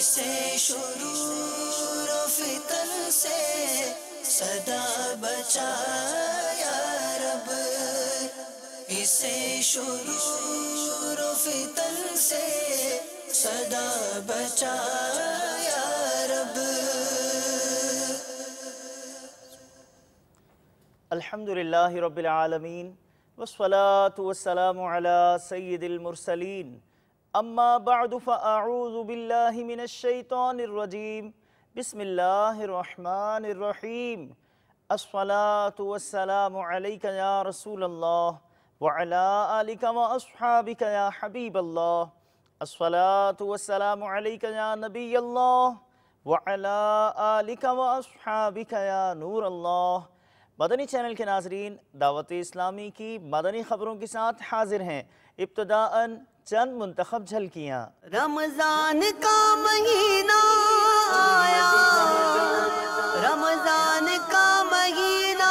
اسے شرور و فتن سے صدا بچا یا رب، اسے شرور و فتن سے صدا بچا یا رب۔ الحمدللہ رب العالمین والصلاة والسلام علی سید المرسلین، اما بعد فاعوذ باللہ من الشیطان الرجیم، بسم اللہ الرحمن الرحیم۔ الصلاة والسلام علیک یا رسول اللہ وعلی آلک واصحابک یا حبیب اللہ۔ الصلاة والسلام علیک یا نبی اللہ وعلی آلک واصحابک یا نور اللہ۔ مدنی چینل کے ناظرین، دعوت اسلامی کی مدنی خبروں کے ساتھ حاضر ہیں۔ ابتداءً چند منتخب جھلکیاں۔ رمضان کا مہینہ آیا، رمضان کا مہینہ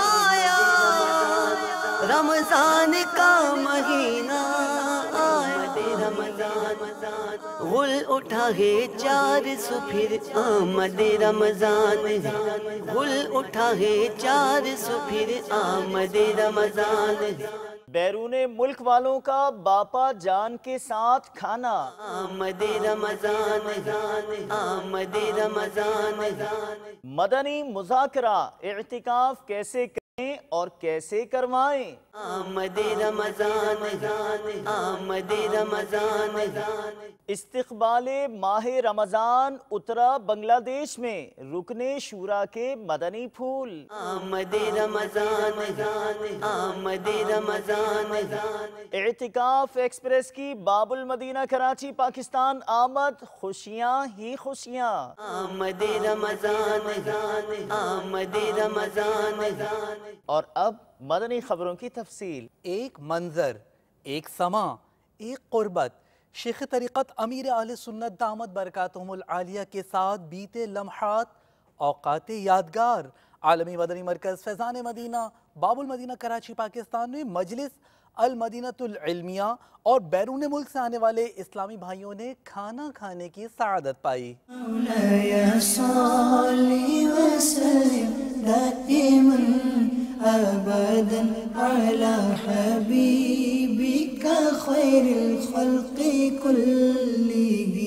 آیا، رمضان کا مہینہ آیا، غل اٹھا ہے 400 پھر آمد رمضان ہے، غل اٹھا ہے 400 پھر آمد رمضان ہے، بیرون ملک والوں کا باپا جان کے ساتھ کھانا۔ آمد رمضان ہے، آمد رمضان ہے، مدنی مذاکرہ، اعتکاف کیسے کریں اور کیسے کروائیں۔ آمد رمضان ہے، آمد رمضان ہے، استقبال ماہ رمضان اترا بنگلہ دیش میں، رکن شورا کے مدنی پھول۔ آمد رمضان ہے، آمد رمضان ہے، اعتکاف ایکسپریس کی باب المدینہ کراچی پاکستان آمد، خوشیاں ہی خوشیاں۔ آمد رمضان ہے، آمد رمضان ہے، اور اب مدنی خبروں کی تفصیل۔ ایک منظر، ایک سما، ایک قربت، شیخ طریقت امیر اہل سنت دامت برکاتہم العالیہ کے ساتھ بیتے لمحات، اوقات یادگار۔ عالمی مدنی مرکز فیضان مدینہ باب المدینہ کراچی پاکستان میں مجلس المدینۃ العلمیہ اور بیرون ملک سے آنے والے اسلامی بھائیوں نے کھانا کھانے کی سعادت پائی۔ مولاي صل وسلم دائما ابدا على حبيبك خير الخلق كلهم،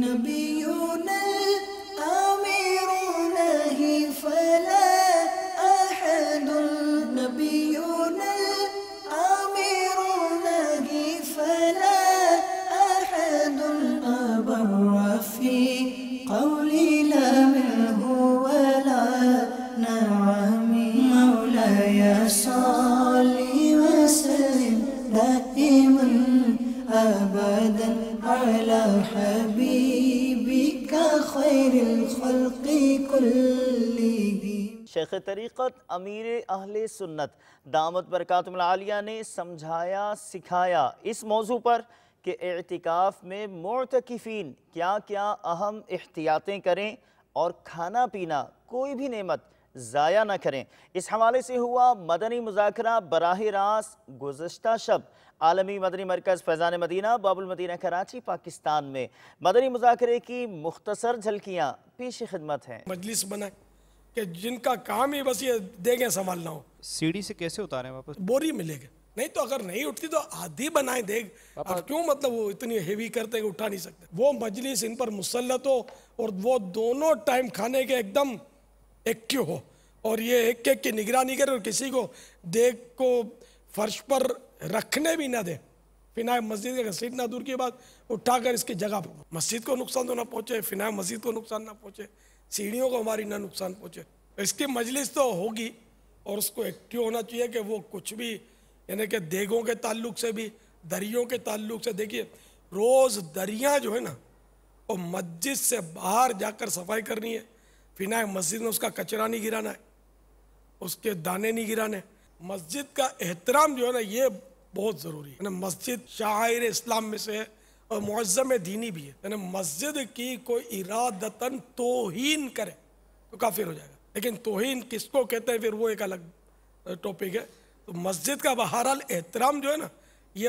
نبينا الامير الله فلا احد، نبينا الامير الله فلا احد أبر في قولي لا منه ولا نعم، مولاي صل وسلم دائما أبدا على حبيبك خير الخلق كلهم۔ شیخ طریقت امیر اہل سنت دامت برکاتہم العالیہ نے سمجھایا سکھایا اس موضوع پر کہ اعتکاف میں معتکفین کیا کیا اہم احتیاطیں کریں اور کھانا پینا کوئی بھی نعمت ضائع نہ کریں۔ اس حوالے سے ہوا مدنی مذاکرہ براہ راست گزشتہ شب عالمی مدنی مرکز فیضان مدینہ باب المدینہ کراچی پاکستان میں۔ مدنی مذاکرے کی مختصر جھلکیاں پیش خدمت ہیں۔ مجلس بنائے کہ جن کا کام ہی بس یہ دیگیں سنبھالنا ہو۔ سیڑھی سے کیسے اتاریں واپس؟ بوری ملے گا، نہیں تو اگر نہیں اٹھتی تو آدھی بنائیں دیگ۔ اب کیوں مطلب وہ اتنی ہیوی کرتے کہ اٹھا نہیں سکتے؟ وہ مجلس ان پر مسلط ہو اور وہ دونوں ٹائم کھانے کے ایک دم ایکٹیو ہو، اور یہ ایک ایک کی نگرانی کرے اور کسی کو دیگ کو فرش پر رکھنے بھی نہ دے۔ فنائے مسجد کے گھسیٹنا دور کی بات، اٹھا کر اس کی جگہ پر مسجد کو نقصان تو نہ پہنچے، فنائے مسجد کو نقصان نہ پہنچے، سیڑھیوں کو ہماری نہ نقصان پہنچے۔ اس کی مجلس تو ہوگی اور اس کو ایکٹیو ہونا چاہیے کہ وہ کچھ بھی، یعنی کہ دیگوں کے تعلق سے بھی، دریوں کے تعلق سے، دیکھیے روز دریاں جو ہے نا وہ مسجد سے باہر جا کر صفائی کرنی ہے، فنائے مسجد میں اس کا کچرا نہیں گرانا ہے، اس کے دانے نہیں گرانے۔ مسجد کا احترام جو ہے نا یہ بہت ضروری ہے۔ مسجد شعائر اسلام میں سے ہے اور معظم دینی بھی ہے۔ یعنی مسجد کی کوئی ارادتاً توہین کرے تو کافر ہو جائے گا، لیکن توہین کس کو کہتے ہیں پھر وہ ایک الگ ٹاپک ہے۔ تو مسجد کا بہرحال احترام جو ہے نا یہ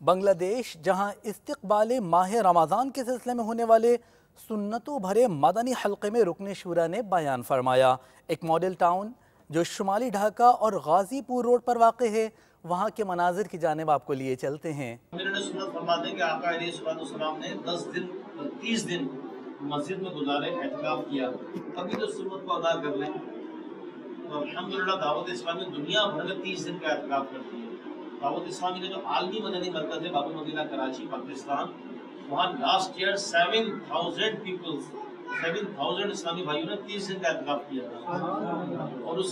بنگلہ دیش جہاں استقبال ماہ رمضان کے سلسلے میں ہونے والے سنتوں بھرے مدنی حلقے میں رکن شورا نے بیان فرمایا۔ ایک ماڈل ٹاؤن جو شمالی ڈھاکہ اور غازی پور روڈ پر واقع ہے، وہاں کے مناظر کی جانب آپ کو لیے چلتے ہیں۔ میرے سنت فرماتے ہیں کہ آقا علیہ السلام نے 30 دن مسجد میں گزارے، اعتکاف کیا، ابھی تو سنت کو ادا کر لیں۔ تو الحمدللہ دعوت اسلامی دنیا بھر میں 30 دن کا اعتکاف کرتی ہے۔ دعوت اسلامی کا جو عالمی مدنی مرکز ہے باب المدینہ کراچی پاکستان، وہاں لاسٹ ایئر 7,000 اسلامی بھائیوں نے 30 دن کا اعتکاف کیا تھا، اور اس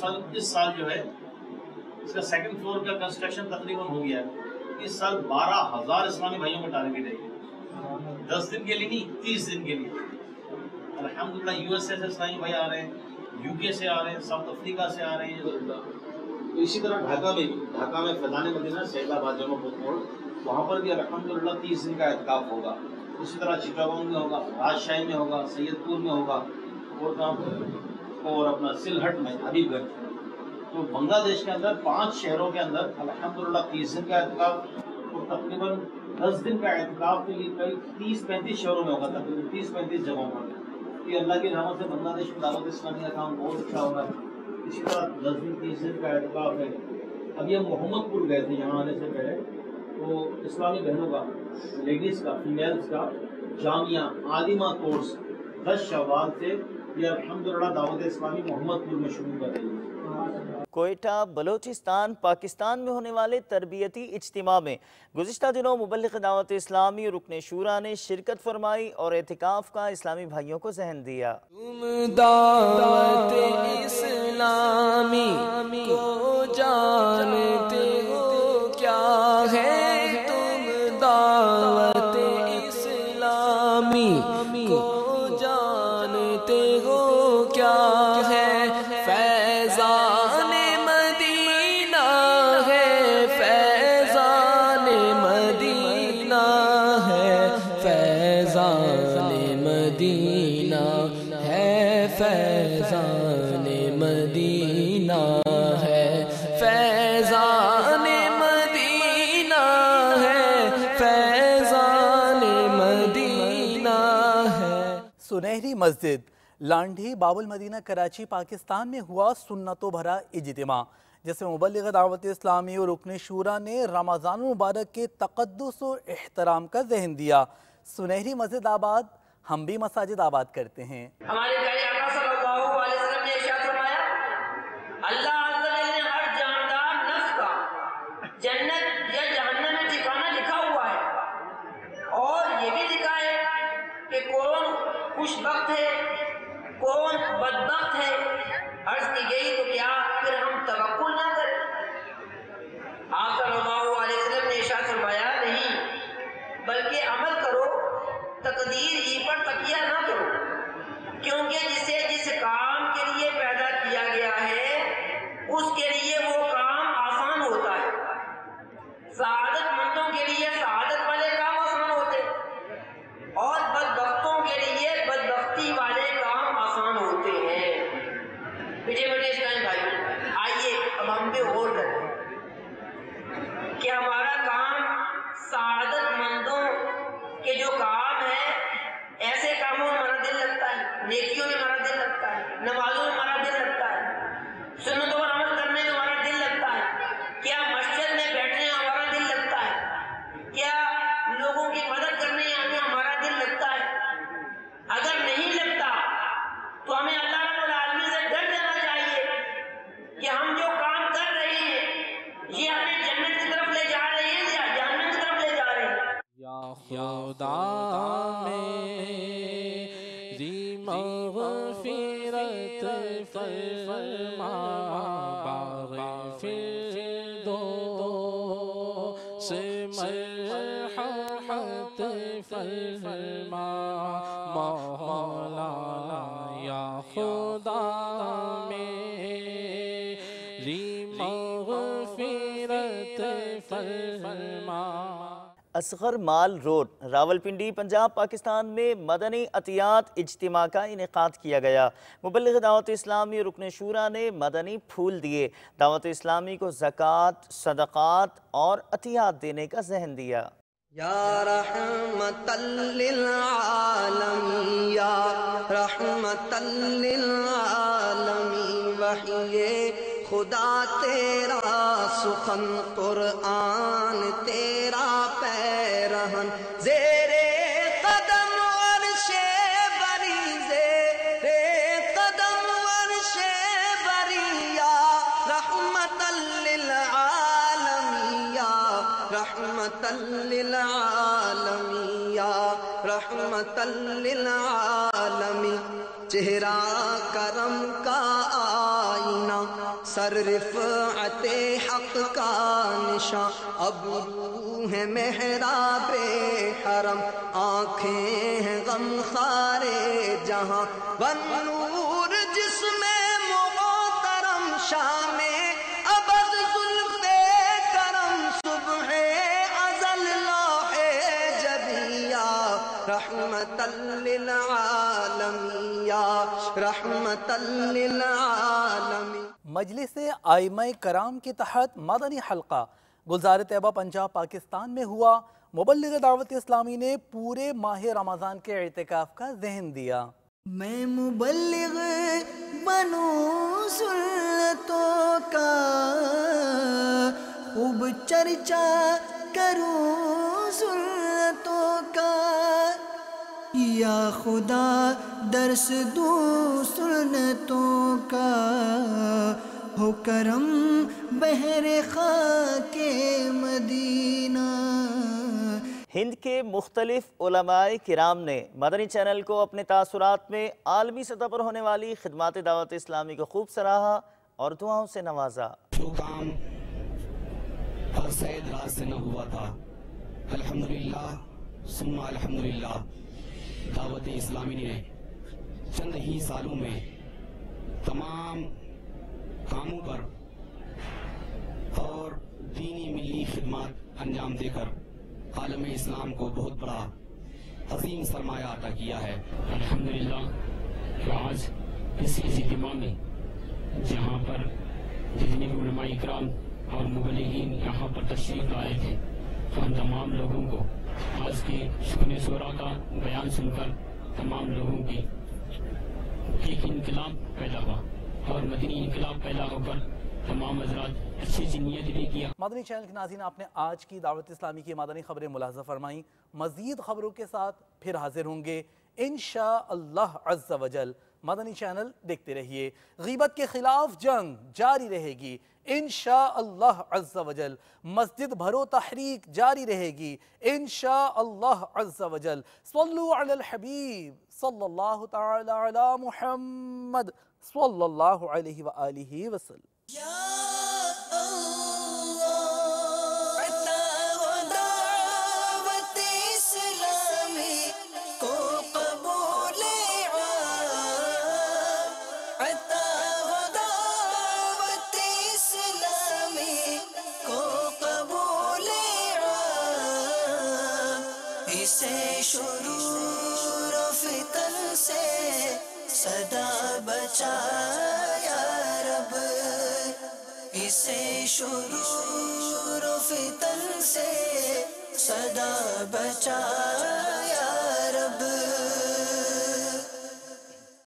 سال جو ہے اس کا سیکنڈ فلور کا کنسٹرکشن تقریباً ہو گیا ہے۔ اس سال 12,000 اسلامی بھائیوں کا ٹارگیٹ ہے، 10 دن کے لیے نہیں، 30 دن کے لیے۔ الحمدللہ یو ایس اے سے اسلامی بھائی آ رہے ہیں، یو کے سے آ رہے ہیں، ساؤتھ افریقہ سے آ رہے ہیں۔ اسی طرح ڈھاکہ میں فیضان مدینہ سید آباد جمع پور موڑ، وہاں پر بھی الحمدللہ 30 دن کا اعتکاف ہوگا۔ اسی طرح چٹاگانگ میں ہوگا، راجشاہی میں ہوگا، سید پور میں ہوگا، اور اپنا سلہٹ میں، حبیب گنج۔ تو بنگلہ دیش کے اندر 5 شہروں کے اندر الحمدللہ 30 دن کا اعتکاف، اور تقریباً 10 دن کا اعتکاف تو یہ کئی 30-35 شہروں میں ہوگا، تقریباً 30-35 جگہوں پر۔ یہ اللہ کی رحمت سے بنگلہ دیش میں دعوت اسلامی کا کام بہت اچھا ہوگا۔ اسی طرح 10 دن 30 دن کا اعتکاف ہے۔ ابھی ہم محمد پور گئے تھے یہاں آنے سے پہلے، تو اسلامی بہنوں کا، لیڈیز کا، فیمیلز کا جامعہ عالمہ کورس 10 شوال سے یہ الحمدللہ دعوت اسلامی محمد پور میں شروع کر رہی ہے۔ کوئٹہ بلوچستان پاکستان میں ہونے والے تربیتی اجتماع میں گزشتہ دنوں مبلغ دعوت اسلامی اور رکن شورا نے شرکت فرمائی اور اعتکاف کا اسلامی بھائیوں کو ذہن دیا۔ تم دعوت اسلامی کو جانتے ہو کیا ہے، تم دعوت اسلامی کو جانتے ہو کیا ہے، فیضان مدینہ ہے، فیضان مدینہ ہے، فیضان مدینہ ہے، فیضان مدینہ ہے، فیضان مدینہ ہے، فیضان مدینہ ہے۔ سنہری مسجد لانڈھی باب المدینہ کراچی پاکستان میں ہوا سنتوں بھرا اجتماع، جس میں مبلغ دعوت اسلامی اور رکن شورا نے رمضان المبارک کے تقدس و احترام کا ذہن دیا۔ سنہری مسجد آباد، ہم بھی مساجد آباد کرتے ہیں۔ ہمارے پیارے آقا صلی اللہ علیہ وسلم نے ارشاد فرمایا، اللہ عز و جل نے ہر جاندار نفس کا جنت یا جہنم میں ٹھکانہ لکھا ہوا ہے، اور یہ بھی لکھا ہے کہ کون خوش بخت ہے، کون بدبخت ہے۔ عرض کی گئی تو کیا پھر ہم توکل نہ کریں؟ آپ صلی اللہ علیہ وسلم نے ارشاد فرمایا، نہیں بلکہ عمل کرو، تقدیر ہی پر تکیہ نہ کرو، کیونکہ جسے جس کام کے لیے پیدا کیا گیا ہے اس کے لیے وہ کام آسان ہوتا ہے۔ سعادت مندوں کے لیے سعادت والے کام آسان ہوتے ہیں، اور بدبختوں کے لیے بدبختی والے کام آسان ہوتے ہیں۔ بیٹے اسلام بھائی، آئیے اب ہم پہ غور کریں کہ ہمارا کام سعادت مندوں کے جو کام ہے، ایسے کاموں میں ہمارا دل لگتا ہے، نیکیوں میں ہمارا دل لگتا ہے، نمازوں میں ہمارا دل لگتا ہے، سنتوں پر عمل کرنے میں ہمارا دل لگتا ہے، کیا مسجد میں بیٹھنے میں ہمارا دل لگتا ہے، کیا لوگوں کی مدد کرنے میں ہمارا دل لگتا ہے؟ اگر نہیں لگتا تو ہمیں اللہ رب العالمین سے ڈر جانا چاہیے کہ ہم جو کام کر رہے ہیں یہ ہمیں جنت کی طرف لے جا رہے ہیں یا جہنم کی طرف لے جا رہے ہیں۔ یا خدا میری مغفرت فرما، باغ فردوس مرحمت فرما، مولا یا خدا میری مغفرت فرما۔ اصغر مال روڈ راولپنڈی پنجاب پاکستان میں مدنی عطیات اجتماع کا انعقاد کیا گیا۔ مبلغ دعوت اسلامی رکن شورا نے مدنی پھول دیے، دعوت اسلامی کو زکوٰۃ، صدقات اور عطیات دینے کا ذہن دیا۔ یا رحمت للعالمین یا رحمت للعالمین وحی خدا تیرا سخن قرآن تیرا پیرہن زیر قدم عرش بری زیر قدم عرش بری یا رحمت للعالمین یا رحمت للعالمین یا رحمت للعالمین چہرہ کرم کا آئینہ سر رفعت حق کا نشاں ابرو ہے محراب حرم آنکھیں ہیں غم خارے جہاں والنور جسم محترم شام ابد زلف کرم صبح ازل لوح جبیہ رحمت للعالمین یا رحمت للعالمین۔ مجلس ائمہ کرام کے تحت مدنی حلقہ گلزار طیبہ پنجاب پاکستان میں ہوا۔ مبلغ دعوت اسلامی نے پورے ماہ رمضان کے اعتکاف کا ذہن دیا۔ میں مبلغ بنوں سنتوں کا خوب چرچا کروں سنتوں کا یا خدا درس دوں سنتوں کا ہو کرم بحر خاک مدینہ۔ ہند کے مختلف علماء کرام نے مدنی چینل کو اپنے تاثرات میں عالمی سطح پر ہونے والی خدمات دعوت اسلامی کو خوب سراہا اور دعاؤں سے نوازا۔ جو کام ہر سید راز سے نہ ہوا تھا، الحمدللہ ثم الحمدللہ دعوت اسلامی نے چند ہی سالوں میں تمام کاموں پر اور دینی ملی خدمات انجام دے کر عالم اسلام کو بہت بڑا عظیم سرمایہ عطا کیا ہے۔ الحمدللہ کہ آج اس اجتماع میں جہاں پر جتنے بھی علماء اکرام اور مبلغین یہاں پر تشریف لائے تھے، ہم تمام لوگوں کو آج کے شکن شورا کا بیان سن کر تمام لوگوں کی ایک انقلاب پیدا ہوا اور مدنی انقلاب پیدا ہو کر تمام حضرات اچھی نیت بھی کیا۔ مدنی چینل کے ناظرین، آپ نے آج کی دعوت اسلامی کی مدنی خبریں ملاحظہ فرمائیں۔ مزید خبروں کے ساتھ پھر حاضر ہوں گے انشاءاللہ عز و جل۔ مدنی چینل دیکھتے رہیے۔ غیبت کے خلاف جنگ جاری رہے گی انشاءاللہ عز و جل۔ مسجد بھرو تحریک جاری رہے گی انشاءاللہ عز و جل۔ صلو علی الحبیب صلی اللہ تعالی علی محمد صلی اللہ علیہ وآلہ وسلم۔ شرور و فتن سے صدا بچا یا رب، اسے شرور و فتن سے صدا بچا